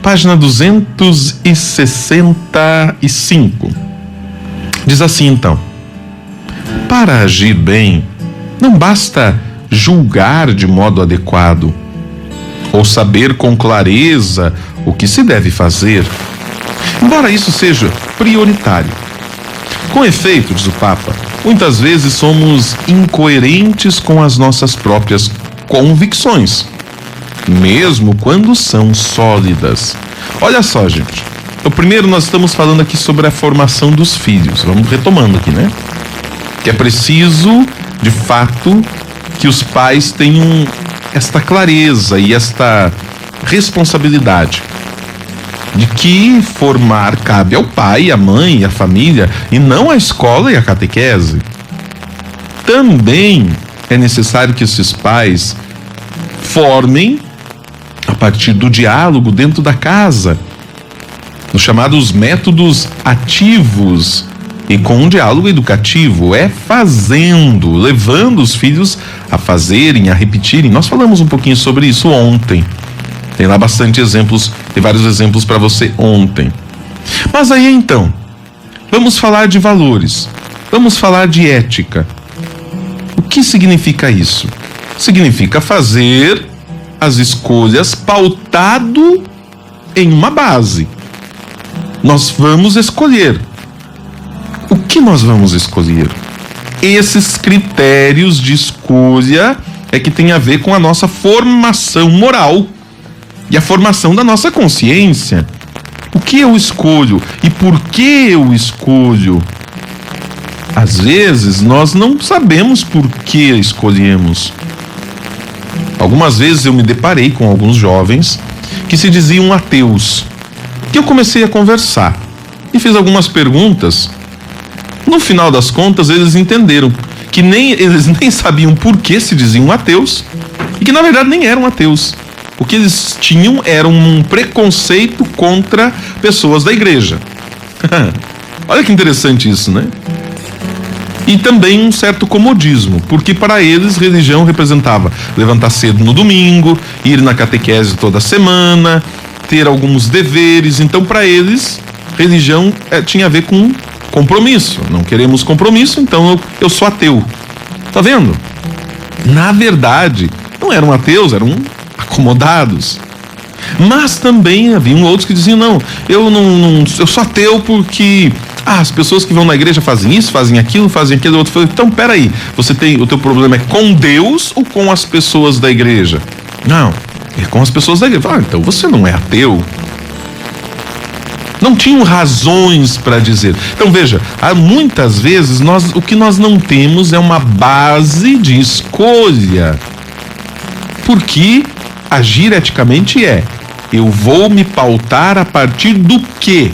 página 265. Diz assim então: para agir bem, não basta julgar de modo adequado, ou saber com clareza o que se deve fazer, embora isso seja prioritário. Com efeito, diz o Papa, muitas vezes somos incoerentes com as nossas próprias convicções, mesmo quando são sólidas. Olha só, gente. Então, primeiro nós estamos falando aqui sobre a formação dos filhos. Vamos retomando aqui, né? Que é preciso, de fato, que os pais tenham esta clareza e esta responsabilidade de que formar cabe ao pai, à mãe e à família, e não à escola e à catequese. Também é necessário que esses pais formem a partir do diálogo dentro da casa, nos chamados métodos ativos, e com um diálogo educativo, fazendo, levando os filhos a fazerem, a repetirem. Nós falamos um pouquinho sobre isso ontem. Tem lá bastante exemplos, tem vários exemplos para você ontem. Mas aí então, vamos falar de valores, vamos falar de ética. O que significa isso? Significa fazer as escolhas pautado em uma base. Nós vamos escolher. O que nós vamos escolher? Esses critérios de escolha é que tem a ver com a nossa formação moral e a formação da nossa consciência. O que eu escolho e por que eu escolho? Às vezes nós não sabemos por que escolhemos. Algumas vezes eu me deparei com alguns jovens que se diziam ateus, que eu comecei a conversar e fiz algumas perguntas. No final das contas, eles entenderam que eles nem sabiam por que se diziam ateus e que na verdade nem eram ateus. O que eles tinham era um preconceito contra pessoas da igreja. Olha que interessante isso, né? E também um certo comodismo, porque para eles religião representava levantar cedo no domingo, ir na catequese toda semana, ter alguns deveres. Então para eles religião tinha a ver com compromisso. Não queremos compromisso, então eu sou ateu. Tá vendo? Na verdade, não eram ateus, eram acomodados. Mas também haviam outros que diziam: não, eu sou ateu porque as pessoas que vão na igreja fazem isso, fazem aquilo, outro. Falei, então peraí, o teu problema é com Deus ou com as pessoas da igreja? Não, é com as pessoas da igreja. Então você não é ateu. Não tinham razões para dizer. Então veja, muitas vezes o que nós não temos é uma base de escolha. Porque agir eticamente eu vou me pautar a partir do quê?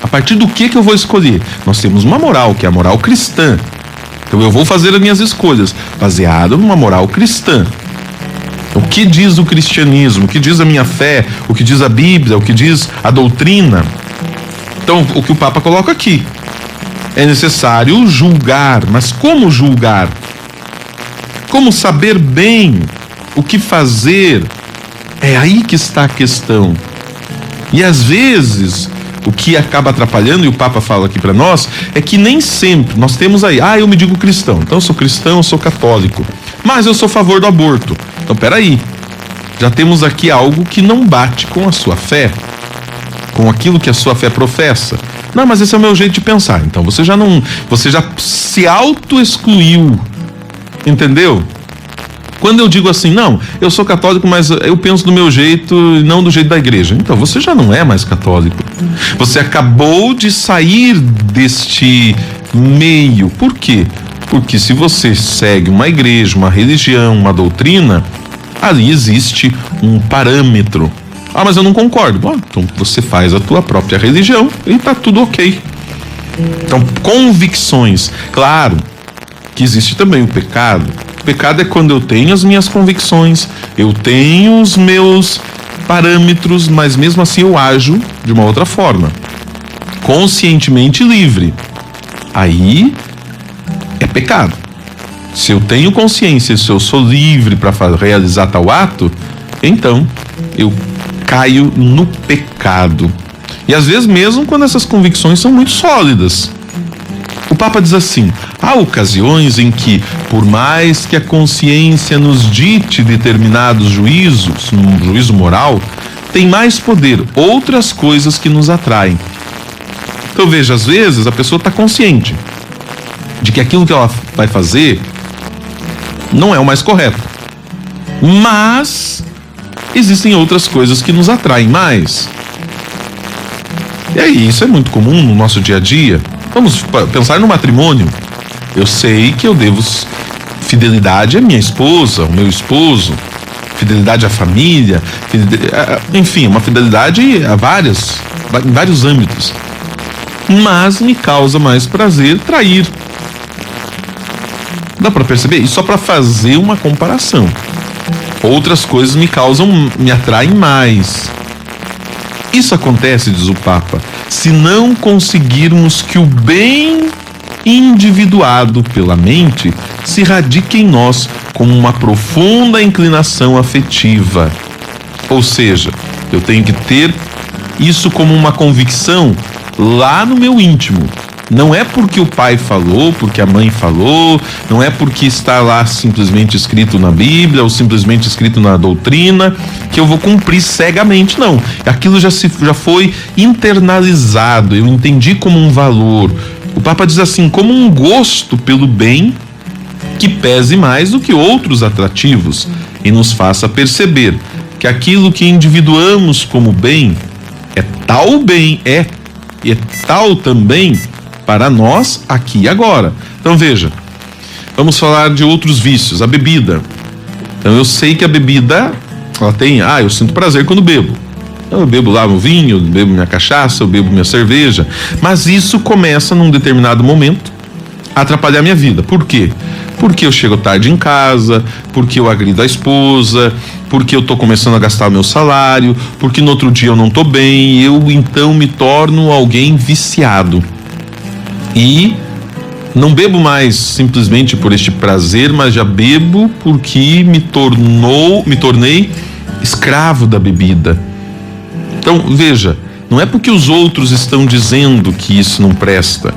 A partir do que eu vou escolher? Nós temos uma moral, que é a moral cristã. Então eu vou fazer as minhas escolhas baseado numa moral cristã. O que diz o cristianismo? O que diz a minha fé? O que diz a Bíblia? O que diz a doutrina? Então, o que o Papa coloca aqui: é necessário julgar. Mas como julgar? Como saber bem o que fazer? É aí que está a questão. E às vezes o que acaba atrapalhando, e o Papa fala aqui para nós, é que nem sempre nós temos aí: eu me digo cristão, então eu sou cristão, eu sou católico, mas eu sou a favor do aborto. Então peraí, já temos aqui algo que não bate com a sua fé, com aquilo que a sua fé professa. Não, mas esse é o meu jeito de pensar. Então você já se auto-excluiu, entendeu? Quando eu digo assim: não, eu sou católico, mas eu penso do meu jeito e não do jeito da igreja. Então você já não é mais católico. Você acabou de sair deste meio. Por quê? Porque se você segue uma igreja, uma religião, uma doutrina, ali existe um parâmetro. Mas eu não concordo. Então você faz a tua própria religião e tá tudo ok. Então, convicções. Claro que existe também o pecado. O pecado é quando eu tenho as minhas convicções, eu tenho os meus parâmetros, mas mesmo assim eu ajo de uma outra forma, conscientemente livre. Aí é pecado. Se eu tenho consciência, se eu sou livre para realizar tal ato, então eu caio no pecado. E às vezes mesmo quando essas convicções são muito sólidas. O Papa diz assim: há ocasiões em que, por mais que a consciência nos dite determinados juízos, um juízo moral, tem mais poder outras coisas que nos atraem. Então veja, às vezes a pessoa está consciente de que aquilo que ela vai fazer não é o mais correto, mas existem outras coisas que nos atraem mais. E aí, isso é muito comum no nosso dia a dia. Vamos pensar no matrimônio. Eu sei que eu devo fidelidade à minha esposa, ao meu esposo, fidelidade à família, enfim, uma fidelidade em vários âmbitos. Mas me causa mais prazer trair. Dá para perceber? E só para fazer uma comparação. Outras coisas me atraem mais. Isso acontece, diz o Papa, se não conseguirmos que o bem individuado pela mente se radique em nós como uma profunda inclinação afetiva. Ou seja, eu tenho que ter isso como uma convicção lá no meu íntimo. Não é porque o pai falou, porque a mãe falou, não é porque está lá simplesmente escrito na Bíblia ou simplesmente escrito na doutrina que eu vou cumprir cegamente, não. Aquilo já foi internalizado, eu entendi como um valor. O Papa diz assim, como um gosto pelo bem que pese mais do que outros atrativos e nos faça perceber que aquilo que individuamos como bem é tal bem, e é tal também para nós aqui e agora. Então veja, vamos falar de outros vícios, a bebida. Então eu sei que a bebida, ela tem, eu sinto prazer quando bebo. Então eu bebo lá meu vinho, eu bebo minha cachaça, eu bebo minha cerveja, mas isso começa num determinado momento a atrapalhar minha vida. Por quê? Porque eu chego tarde em casa, porque eu agrido a esposa, porque eu tô começando a gastar o meu salário, porque no outro dia eu não tô bem, eu então me torno alguém viciado. E não bebo mais simplesmente por este prazer, mas já bebo porque me tornei escravo da bebida. Então, veja, não é porque os outros estão dizendo que isso não presta.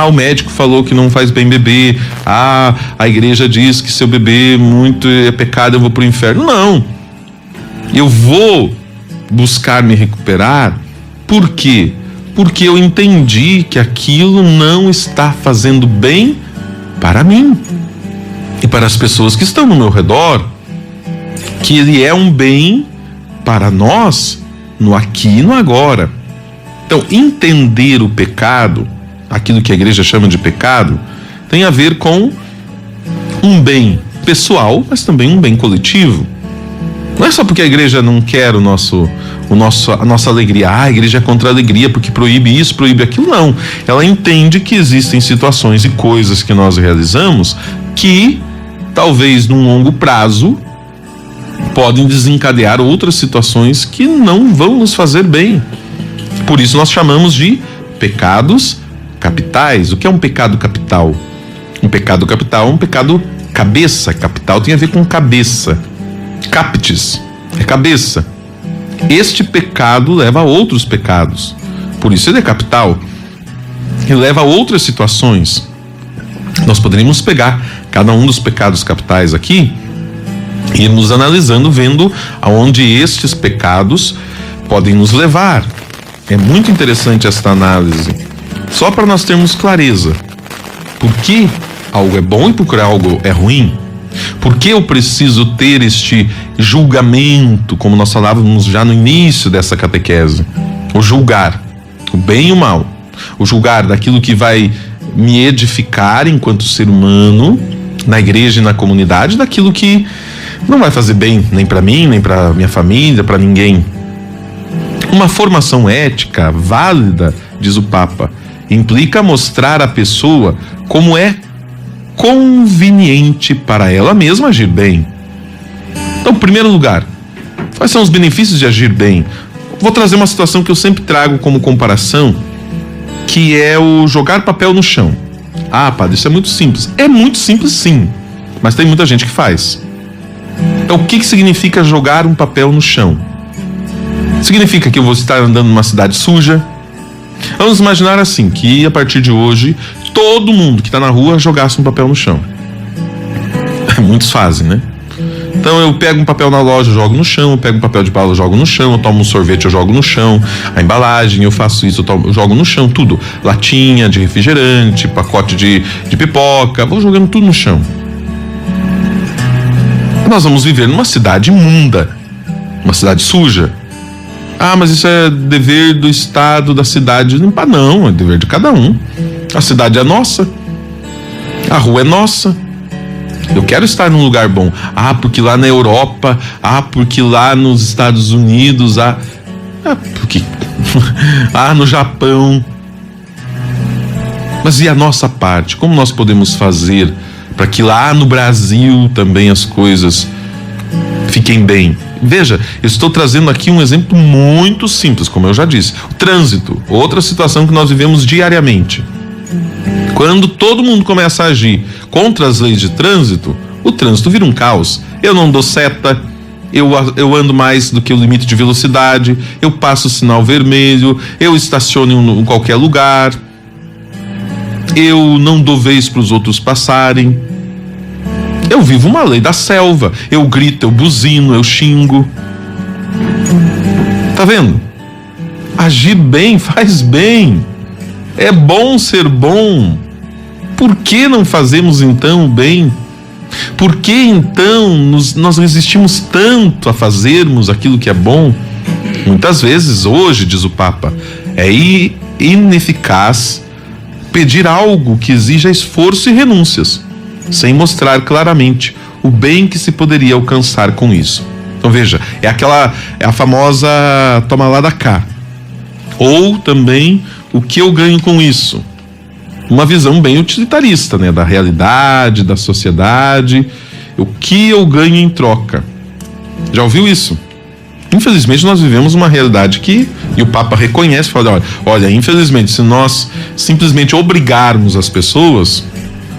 O médico falou que não faz bem beber. A igreja diz que se eu beber muito é pecado, eu vou pro inferno. Não. Eu vou buscar me recuperar. Por quê? Porque eu entendi que aquilo não está fazendo bem para mim e para as pessoas que estão no meu redor, que ele é um bem para nós no aqui e no agora. Então, entender o pecado, aquilo que a igreja chama de pecado, tem a ver com um bem pessoal, mas também um bem coletivo. Não é só porque a igreja não quer a nossa alegria. A igreja é contra a alegria porque proíbe isso, proíbe aquilo. Não. Ela entende que existem situações e coisas que nós realizamos que, talvez num longo prazo, podem desencadear outras situações que não vão nos fazer bem. Por isso nós chamamos de pecados capitais. O que é um pecado capital? Um pecado capital é um pecado cabeça. Capital tem a ver com cabeça. Captis é cabeça. Este pecado leva a outros pecados. Por isso ele é capital. Ele leva a outras situações. Nós poderíamos pegar cada um dos pecados capitais aqui e irmos analisando, vendo aonde estes pecados podem nos levar. É muito interessante esta análise, só para nós termos clareza. Por que algo é bom e por que algo é ruim? Por que eu preciso ter este julgamento, como nós falávamos já no início dessa catequese? O julgar, o bem e o mal. O julgar daquilo que vai me edificar enquanto ser humano, na igreja e na comunidade, daquilo que não vai fazer bem nem para mim, nem para minha família, para ninguém. Uma formação ética válida, diz o Papa, implica mostrar à pessoa como é conveniente para ela mesma agir bem. Então, em primeiro lugar, quais são os benefícios de agir bem? Vou trazer uma situação que eu sempre trago como comparação, que é o jogar papel no chão. Padre, isso é muito simples. É muito simples, sim, mas tem muita gente que faz. Então, o que significa jogar um papel no chão? Significa que eu vou estar andando numa cidade suja? Vamos imaginar assim, que a partir de hoje, todo mundo que está na rua jogasse um papel no chão. Muitos fazem, né? Então eu pego um papel na loja, jogo no chão, eu pego um papel de bala, jogo no chão, eu tomo um sorvete, eu jogo no chão, a embalagem, eu faço isso, eu jogo no chão, tudo. Latinha de refrigerante, pacote de pipoca, vou jogando tudo no chão. Nós vamos viver numa cidade imunda, uma cidade suja. Ah, mas isso é dever do Estado, da cidade. Não, é dever de cada um. A cidade é nossa, a rua é nossa. Eu quero estar num lugar bom. Ah, porque lá na Europa, porque lá nos Estados Unidos, porque no Japão. Mas e a nossa parte? Como nós podemos fazer para que lá no Brasil também as coisas fiquem bem? Veja, eu estou trazendo aqui um exemplo muito simples, como eu já disse. O trânsito, outra situação que nós vivemos diariamente. Quando todo mundo começa a agir contra as leis de trânsito, o trânsito vira um caos. Eu não dou seta, eu ando mais do que o limite de velocidade, eu passo o sinal vermelho, eu estaciono em qualquer lugar, eu não dou vez para os outros passarem. Eu vivo uma lei da selva, eu grito, eu buzino, eu xingo. Tá vendo? Agir bem faz bem. É bom ser bom. Por que não fazemos então o bem? Por que então nós resistimos tanto a fazermos aquilo que é bom? Muitas vezes, hoje, diz o Papa, é ineficaz pedir algo que exija esforço e renúncias, sem mostrar claramente o bem que se poderia alcançar com isso. Então veja, é a famosa toma lá da cá. Ou também, o que eu ganho com isso? Uma visão bem utilitarista, né? Da realidade, da sociedade. O que eu ganho em troca? Já ouviu isso? Infelizmente nós vivemos uma realidade e o Papa reconhece, fala, olha, infelizmente, se nós simplesmente obrigarmos as pessoas,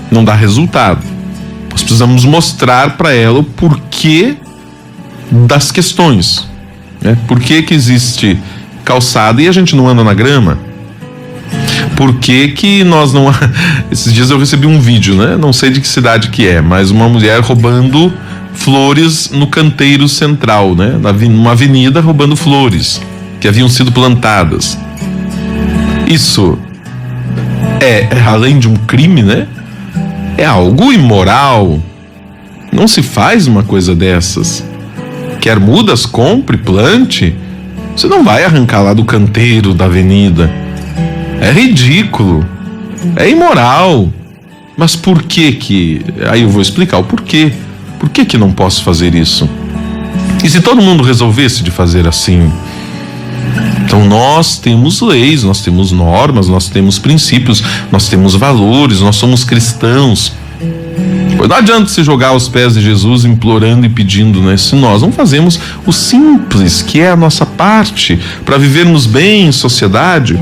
não dá resultado. Nós precisamos mostrar para ela o porquê das questões, né? Por que existe calçada e a gente não anda na grama? Por que nós não... Esses dias eu recebi um vídeo, né? Não sei de que cidade que é, mas uma mulher roubando flores no canteiro central, né? Numa avenida roubando flores que haviam sido plantadas. Isso além de um crime, né? É algo imoral. Não se faz uma coisa dessas. Quer mudas, compre, plante. Você não vai arrancar lá do canteiro da avenida. É ridículo. É imoral. Mas por que? Aí eu vou explicar o porquê. Por que não posso fazer isso? E se todo mundo resolvesse de fazer assim? Então nós temos leis, nós temos normas, nós temos princípios, nós temos valores, nós somos cristãos. Pois não adianta se jogar aos pés de Jesus implorando e pedindo, né? Se nós não fazemos o simples, que é a nossa parte, para vivermos bem em sociedade.